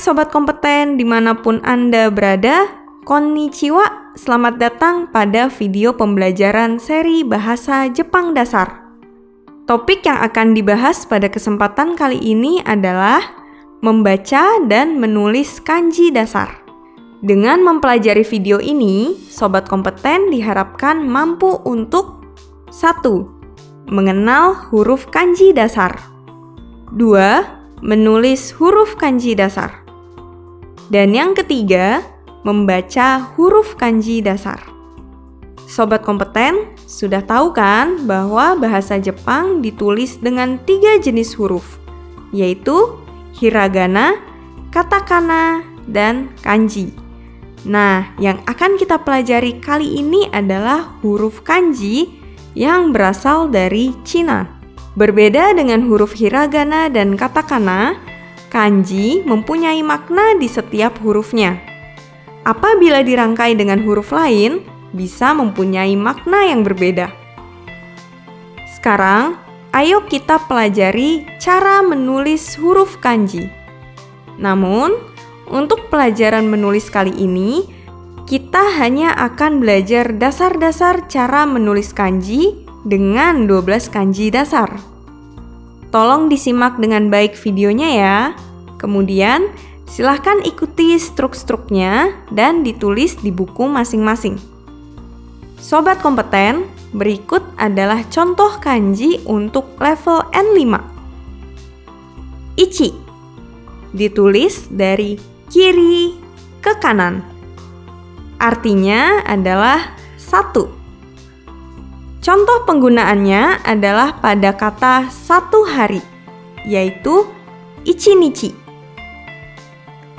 Sobat Kompeten dimanapun Anda berada, konnichiwa, selamat datang pada video pembelajaran seri Bahasa Jepang Dasar. Topik yang akan dibahas pada kesempatan kali ini adalah membaca dan menulis kanji dasar. Dengan mempelajari video ini, Sobat Kompeten diharapkan mampu untuk 1. Mengenal huruf kanji dasar. 2. Menulis huruf kanji dasar. Dan yang ketiga, membaca huruf kanji dasar. Sobat Kompeten, sudah tahu kan bahwa bahasa Jepang ditulis dengan 3 jenis huruf, yaitu hiragana, katakana, dan kanji. Nah, yang akan kita pelajari kali ini adalah huruf kanji yang berasal dari Cina. Berbeda dengan huruf hiragana dan katakana, kanji mempunyai makna di setiap hurufnya. Apabila dirangkai dengan huruf lain, bisa mempunyai makna yang berbeda. Sekarang, ayo kita pelajari cara menulis huruf kanji. Namun, untuk pelajaran menulis kali ini, kita hanya akan belajar dasar-dasar cara menulis kanji dengan 12 kanji dasar. Tolong disimak dengan baik videonya ya. Kemudian, silahkan ikuti struk-struknya dan ditulis di buku masing-masing. Sobat Kompeten, berikut adalah contoh kanji untuk level N5. Ichi, ditulis dari kiri ke kanan. Artinya adalah 1. Contoh penggunaannya adalah pada kata 1 hari, yaitu ichinichi.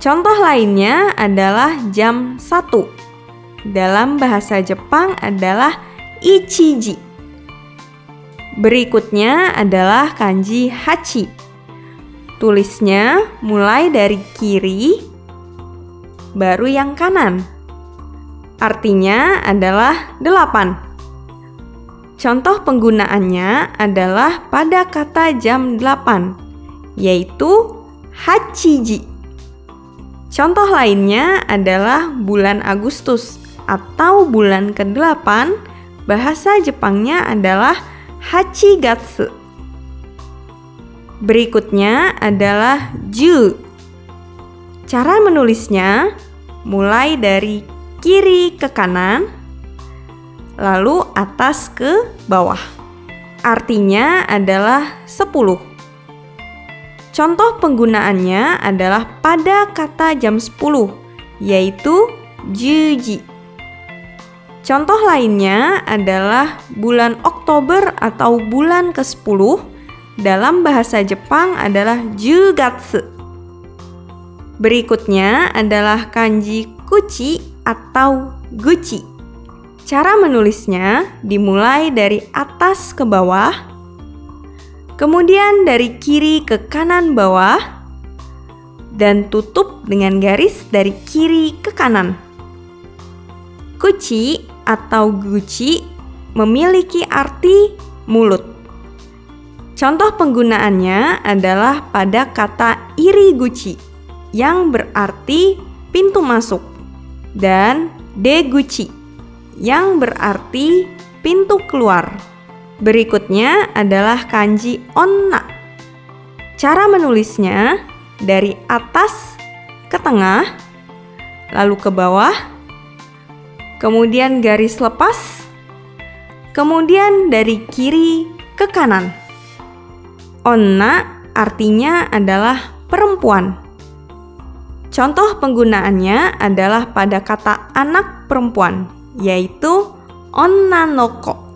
Contoh lainnya adalah jam 1. Dalam bahasa Jepang adalah ichiji. Berikutnya adalah kanji hachi. Tulisnya mulai dari kiri, baru yang kanan. Artinya adalah 8. Contoh penggunaannya adalah pada kata jam 8, yaitu hachiji. Contoh lainnya adalah bulan Agustus atau bulan ke-8, bahasa Jepangnya adalah hachigatsu. Berikutnya adalah ju. Cara menulisnya mulai dari kiri ke kanan, lalu atas ke bawah. Artinya adalah 10. Contoh penggunaannya adalah pada kata jam 10, yaitu juji. Contoh lainnya adalah bulan Oktober atau bulan ke-10. Dalam bahasa Jepang adalah jugatsu. Berikutnya adalah kanji kuchi atau guchi. Cara menulisnya dimulai dari atas ke bawah, kemudian dari kiri ke kanan bawah, dan tutup dengan garis dari kiri ke kanan. Kuchi atau guchi memiliki arti mulut. Contoh penggunaannya adalah pada kata iriguchi yang berarti pintu masuk, dan deguchi yang berarti pintu keluar. Berikutnya adalah kanji onna. Cara menulisnya dari atas ke tengah, lalu ke bawah, kemudian garis lepas, kemudian dari kiri ke kanan. Onna artinya adalah perempuan. Contoh penggunaannya adalah pada kata anak perempuan, yaitu onnanoko.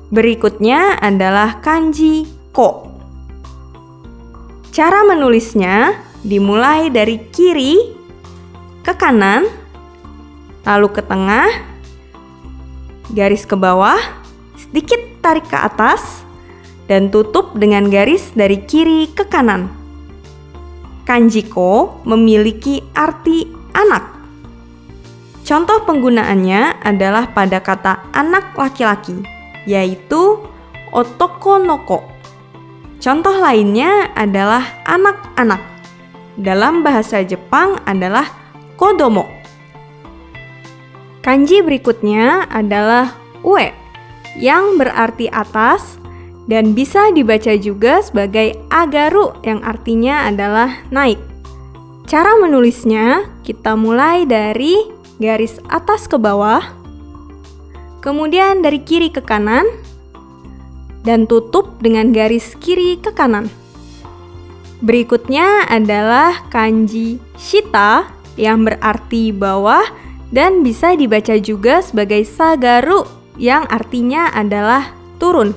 Berikutnya adalah kanji ko. Cara menulisnya dimulai dari kiri ke kanan, lalu ke tengah, garis ke bawah, sedikit tarik ke atas, dan tutup dengan garis dari kiri ke kanan. Kanji ko memiliki arti anak. Contoh penggunaannya adalah pada kata anak laki-laki, yaitu otoko noko. Contoh lainnya adalah anak-anak. dalam bahasa Jepang adalah kodomo. Kanji berikutnya adalah ue, yang berarti atas dan bisa dibaca juga sebagai agaru yang artinya adalah naik. Cara menulisnya, kita mulai dari garis atas ke bawah, kemudian dari kiri ke kanan, dan tutup dengan garis kiri ke kanan. Berikutnya adalah kanji shita yang berarti bawah dan bisa dibaca juga sebagai sagaru yang artinya adalah turun.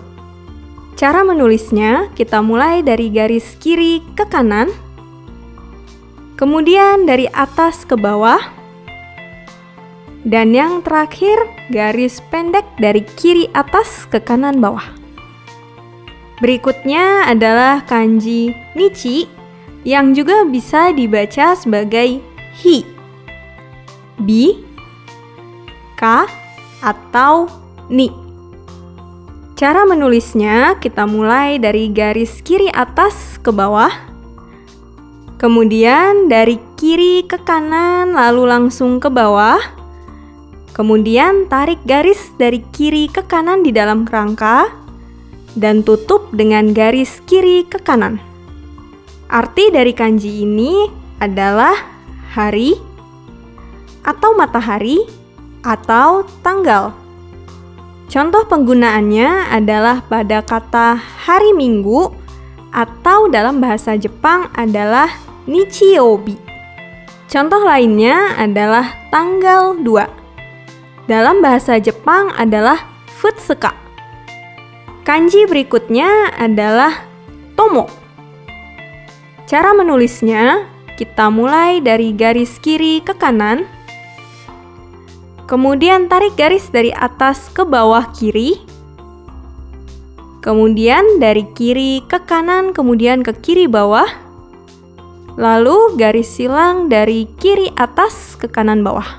Cara menulisnya, kita mulai dari garis kiri ke kanan, kemudian dari atas ke bawah, dan yang terakhir garis pendek dari kiri atas ke kanan bawah. Berikutnya adalah kanji nichi yang juga bisa dibaca sebagai hi, bi, ka, atau ni. Cara menulisnya, kita mulai dari garis kiri atas ke bawah, kemudian dari kiri ke kanan lalu langsung ke bawah, kemudian tarik garis dari kiri ke kanan di dalam kerangka, dan tutup dengan garis kiri ke kanan. Arti dari kanji ini adalah hari, atau matahari, atau tanggal. Contoh penggunaannya adalah pada kata hari Minggu, atau dalam bahasa Jepang adalah nichiyoubi. Contoh lainnya adalah tanggal 2. Dalam bahasa Jepang adalah futsuka. Kanji berikutnya adalah tomo. Cara menulisnya, kita mulai dari garis kiri ke kanan, kemudian tarik garis dari atas ke bawah kiri, kemudian dari kiri ke kanan, kemudian ke kiri bawah, lalu garis silang dari kiri atas ke kanan bawah.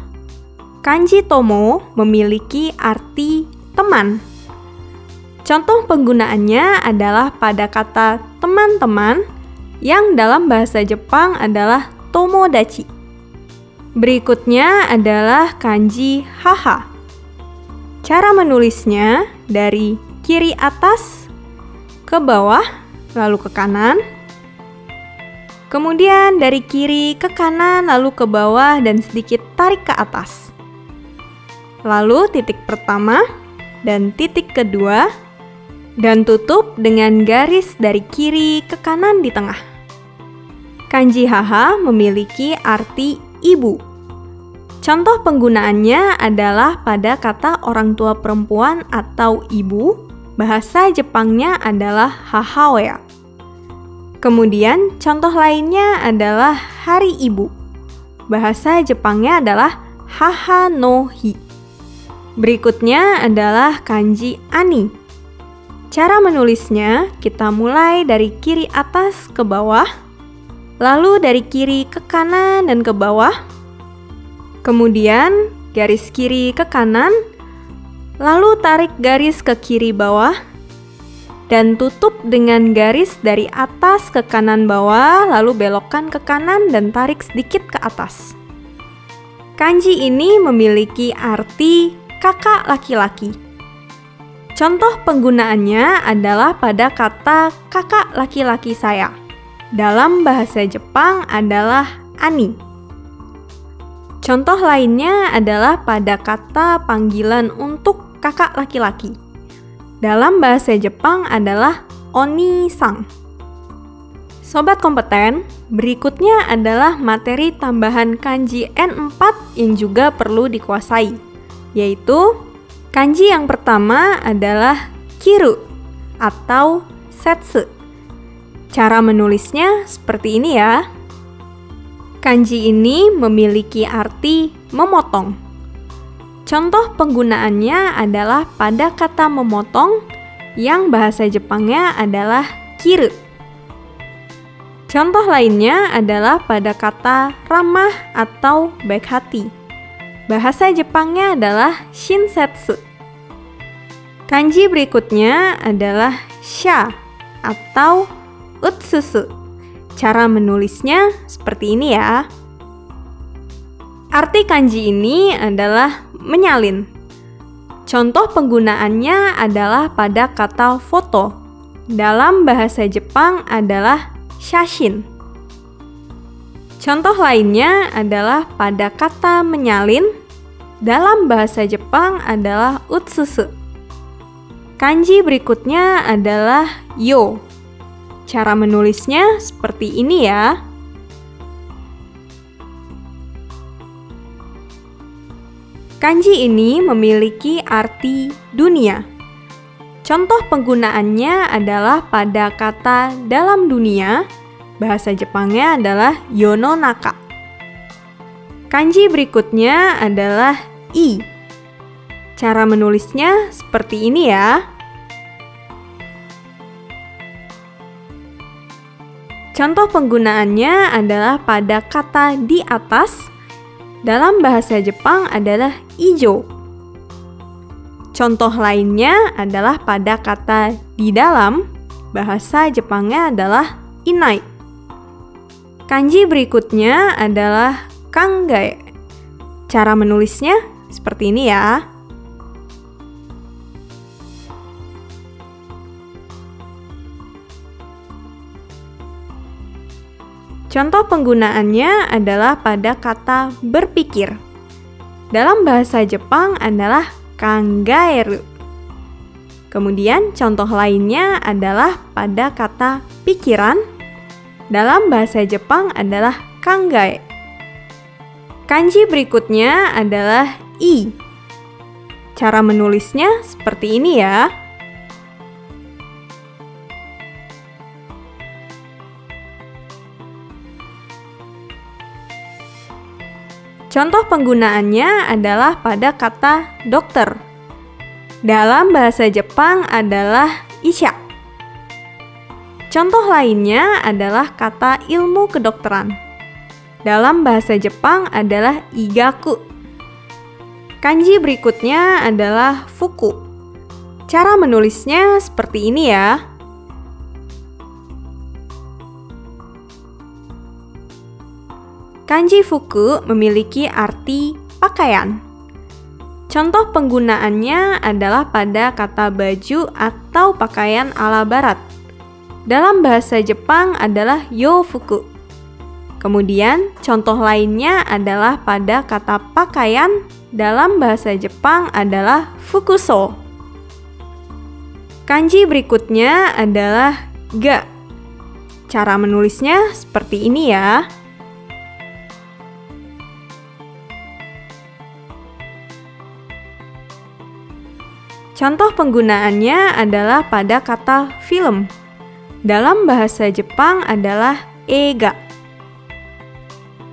Kanji tomo memiliki arti teman. Contoh penggunaannya adalah pada kata teman-teman yang dalam bahasa Jepang adalah tomodachi. Berikutnya adalah kanji haha. Cara menulisnya dari kiri atas ke bawah, lalu ke kanan, kemudian dari kiri ke kanan, lalu ke bawah dan sedikit tarik ke atas. Lalu titik pertama dan titik kedua, dan tutup dengan garis dari kiri ke kanan di tengah. Kanji haha memiliki arti ibu. Contoh penggunaannya adalah pada kata orang tua perempuan atau ibu, bahasa Jepangnya adalah hahaoya. Kemudian contoh lainnya adalah hari ibu. Bahasa Jepangnya adalah haha no hi. Berikutnya adalah kanji ani. Cara menulisnya, kita mulai dari kiri atas ke bawah, lalu dari kiri ke kanan dan ke bawah, kemudian garis kiri ke kanan, lalu tarik garis ke kiri bawah, dan tutup dengan garis dari atas ke kanan bawah, lalu belokkan ke kanan dan tarik sedikit ke atas. Kanji ini memiliki arti kakak laki-laki. Contoh penggunaannya adalah pada kata kakak laki-laki saya. Dalam bahasa Jepang adalah ani. Contoh lainnya adalah pada kata panggilan untuk kakak laki-laki. Dalam bahasa Jepang adalah oni-san. Sobat kompeten, berikutnya adalah materi tambahan kanji N4 yang juga perlu dikuasai, yaitu kanji yang pertama adalah kiru atau setsu. Cara menulisnya seperti ini ya. Kanji ini memiliki arti memotong. Contoh penggunaannya adalah pada kata memotong yang bahasa Jepangnya adalah kiru. Contoh lainnya adalah pada kata ramah atau baik hati. Bahasa Jepangnya adalah shinsetsu. Kanji berikutnya adalah sha atau utsusu. Cara menulisnya seperti ini ya. Arti kanji ini adalah menyalin. Contoh penggunaannya adalah pada kata foto. Dalam bahasa Jepang adalah shashin. Contoh lainnya adalah pada kata menyalin. Dalam bahasa Jepang adalah utsusu. Kanji berikutnya adalah yo. Cara menulisnya seperti ini ya. Kanji ini memiliki arti dunia. Contoh penggunaannya adalah pada kata dalam dunia. Bahasa Jepangnya adalah yononaka. Kanji berikutnya adalah i. Cara menulisnya seperti ini ya. Contoh penggunaannya adalah pada kata di atas. Dalam bahasa Jepang adalah ijo. Contoh lainnya adalah pada kata di dalam. Bahasa Jepangnya adalah inai. Kanji berikutnya adalah kangae. Cara menulisnya seperti ini ya. Contoh penggunaannya adalah pada kata berpikir. Dalam bahasa Jepang adalah kangaeru. Kemudian contoh lainnya adalah pada kata pikiran. Dalam bahasa Jepang adalah kangae. Kanji berikutnya adalah i. Cara menulisnya seperti ini ya. Contoh penggunaannya adalah pada kata dokter. Dalam bahasa Jepang adalah isha. Contoh lainnya adalah kata ilmu kedokteran. Dalam bahasa Jepang adalah igaku. Kanji berikutnya adalah fuku. Cara menulisnya seperti ini ya. Kanji fuku memiliki arti pakaian. Contoh penggunaannya adalah pada kata baju atau pakaian ala barat. Dalam bahasa Jepang adalah yofuku. Kemudian contoh lainnya adalah pada kata pakaian. Dalam bahasa Jepang adalah fukuso. Kanji berikutnya adalah ga. Cara menulisnya seperti ini ya. Contoh penggunaannya adalah pada kata film. Dalam bahasa Jepang adalah eiga.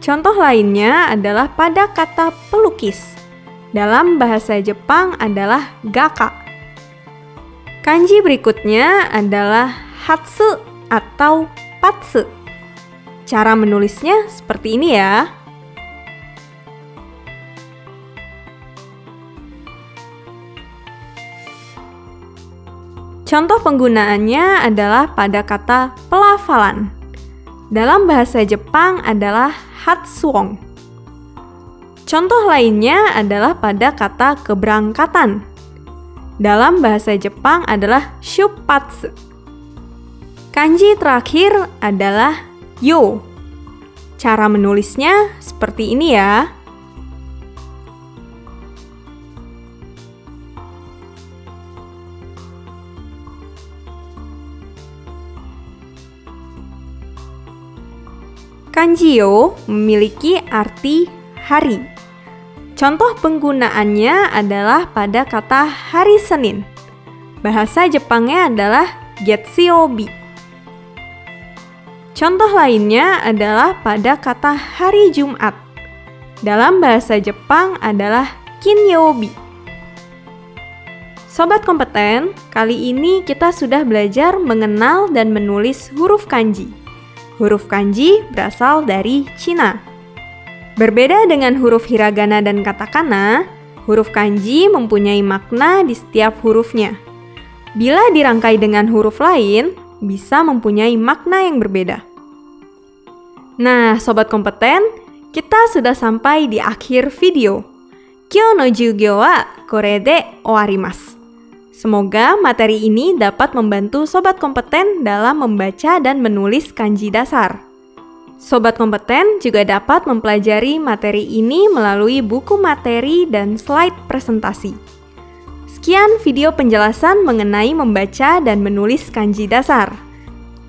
Contoh lainnya adalah pada kata pelukis. Dalam bahasa Jepang adalah gaka. Kanji berikutnya adalah hatsu atau patsu. Cara menulisnya seperti ini ya. Contoh penggunaannya adalah pada kata pelafalan. Dalam bahasa Jepang adalah hatsuong. Contoh lainnya adalah pada kata keberangkatan. Dalam bahasa Jepang adalah shuppatsu. Kanji terakhir adalah yo. Cara menulisnya seperti ini ya. Kanji yo memiliki arti hari. Contoh penggunaannya adalah pada kata hari Senin. Bahasa Jepangnya adalah getsuyobi. Contoh lainnya adalah pada kata hari Jumat. Dalam bahasa Jepang adalah kinyobi. Sobat kompeten, kali ini kita sudah belajar mengenal dan menulis huruf kanji. Huruf kanji berasal dari Cina. Berbeda dengan huruf hiragana dan katakana, huruf kanji mempunyai makna di setiap hurufnya. Bila dirangkai dengan huruf lain, bisa mempunyai makna yang berbeda. Nah, sobat kompeten, kita sudah sampai di akhir video. Kyou no jugyo wa kore de owarimasu. Semoga materi ini dapat membantu sobat kompeten dalam membaca dan menulis kanji dasar. Sobat kompeten juga dapat mempelajari materi ini melalui buku materi dan slide presentasi. Sekian video penjelasan mengenai membaca dan menulis kanji dasar.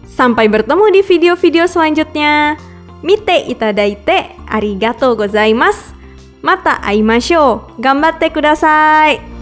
Sampai bertemu di video-video selanjutnya. Mite itadaite arigatou gozaimasu. Mata aimashou. Gambatte kudasai.